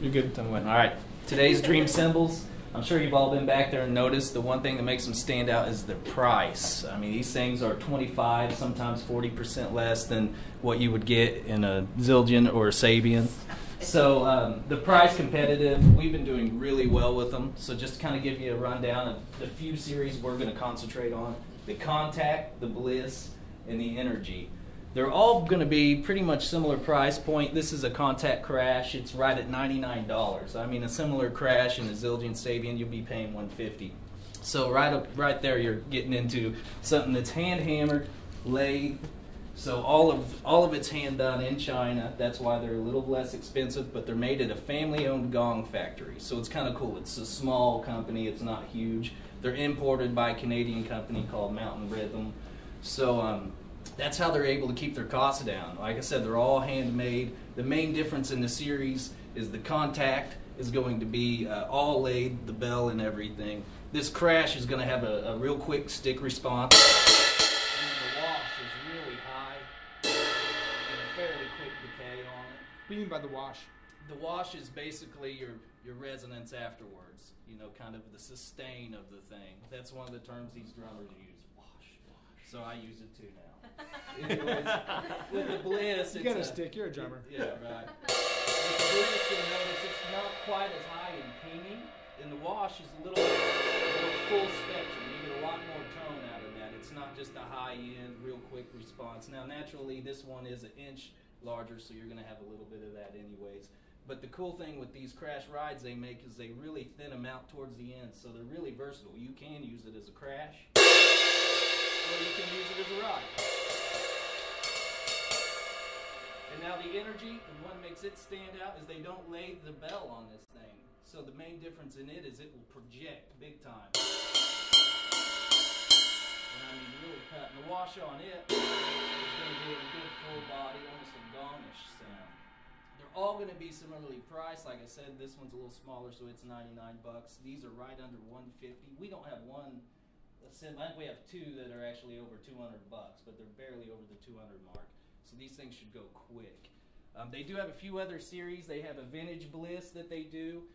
You're good. All right. Today's Dream Cymbals. I'm sure you've all been back there and noticed the one thing that makes them stand out is the price. I mean, these things are 25, sometimes 40% less than what you would get in a Zildjian or a Sabian. So the price competitive, we've been doing really well with them. So just to kind of give you a rundown of the few series we're going to concentrate on: the Contact, the Bliss, and the Energy. They're all going to be pretty much similar price point. This is a Contact crash. It's right at $99. I mean, a similar crash in a Zildjian Sabian, you'll be paying $150. So right there, you're getting into something that's hand hammered, lathe. So all of it's hand done in China. That's why they're a little less expensive, but they're made at a family-owned gong factory. So it's kind of cool. It's a small company. It's not huge. They're imported by a Canadian company called Mountain Rhythm. So that's how they're able to keep their costs down. Like I said, they're all handmade. The main difference in the series is the Contact is going to be all lathe, the bell and everything. This crash is going to have a real quick stick response. And the wash is really high and a fairly quick decay on it. What do you mean by the wash? The wash is basically your resonance afterwards. You know, kind of the sustain of the thing. That's one of the terms these drummers use. Wash. So I use it too now. Anyways, with the Bliss, you got a stick. You're a drummer. Yeah, right. With the Bliss, you'll notice it's not quite as high in pinging, and the wash is a little full spectrum. You get a lot more tone out of that. It's not just a high-end, real quick response. Now, naturally, this one is an inch larger, so you're going to have a little bit of that anyways. But the cool thing with these crash rides they make is they really thin them out towards the end, so they're really versatile. You can use it as a crash, or you can use it as a ride. And now the Energy, the one that makes it stand out is they don't lathe the bell on this thing. So the main difference in it is it will project big time. And I mean really cut. And the wash on it is going to be a good full body, almost a gongish sound. They're all going to be similarly priced. Like I said, this one's a little smaller, so it's $99. These are right under $150. We don't have one. I think we have two that are actually over $200, but they're barely over the 200 mark. So these things should go quick. They do have a few other series. They have a Vintage Bliss that they do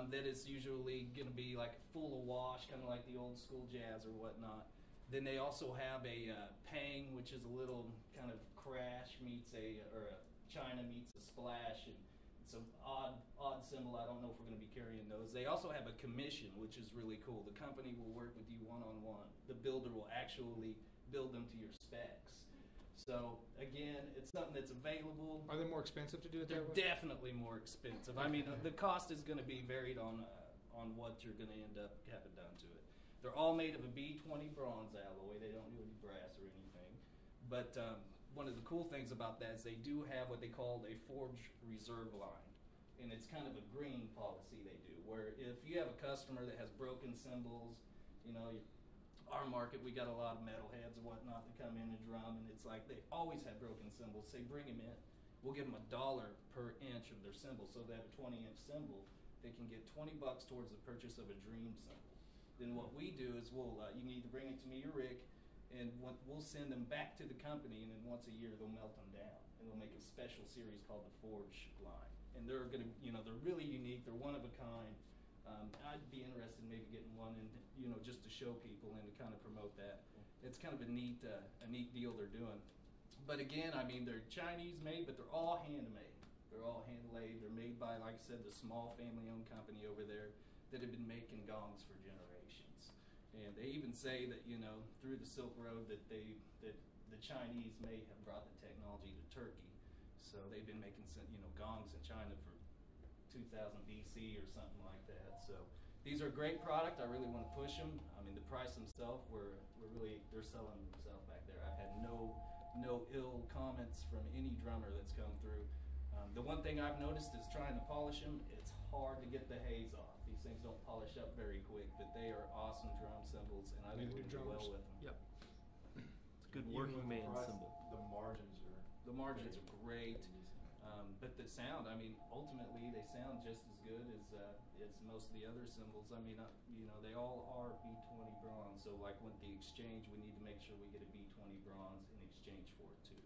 that is usually going to be like full of wash, kind of like the old school jazz or whatnot. Then they also have a Pang, which is a little kind of crash meets or a China meets a splash. And it's an odd cymbal. I don't know if we're going to be carrying those. They also have a commission, which is really cool. The company will work with you one-on-one. The builder will actually build them to your specs. So again, it's something that's available. Are they more expensive to do it They're that way? definitely more expensive. I mean, the cost is going to be varied on what you're going to end up having done to it. They're all made of a B20 bronze alloy. They don't do any brass or anything. But one of the cool things about that is they do have what they call a forge reserve line. And it's kind of a green policy they do, where if you have a customer that has broken cymbals, you know, our market, we got a lot of metalheads and whatnot that come in and drum, and it's like they always have broken cymbals. Say, bring them in. We'll give them $1 per inch of their cymbal. So if they have a 20-inch cymbal, they can get $20 towards the purchase of a Dream cymbal. Then what we do is you can either bring it to me or Rick, and we'll send them back to the company, and then once a year they'll melt them down, and they'll make a special series called the Forge line. And they're going to, they're really unique. They're one of a kind. I'd be interested in maybe getting one, and just to show people and to kind of promote that. It's kind of a neat deal they're doing. But again, I mean, they're Chinese made, but they're all handmade. They're all hand laid. They're made by, like I said, the small family-owned company over there that have been making gongs for generations. And they even say that through the Silk Road that the Chinese may have brought the technology to Turkey. So they've been making gongs in China for 2000 BC or something like that. So these are a great product. I really want to push them. I mean, the price themselves, they're selling themselves back there. I've had no ill comments from any drummer that's come through. The one thing I've noticed is trying to polish them, it's hard to get the haze off. These things don't polish up very quick, but they are awesome drum cymbals, and I think we do well with them. Yep. It's a good working man cymbal. The margins are great. But the sound, I mean, ultimately they sound just as good as most of the other cymbals. I mean, they all are B20 bronze. So like with the exchange, we need to make sure we get a B20 bronze in exchange for it too.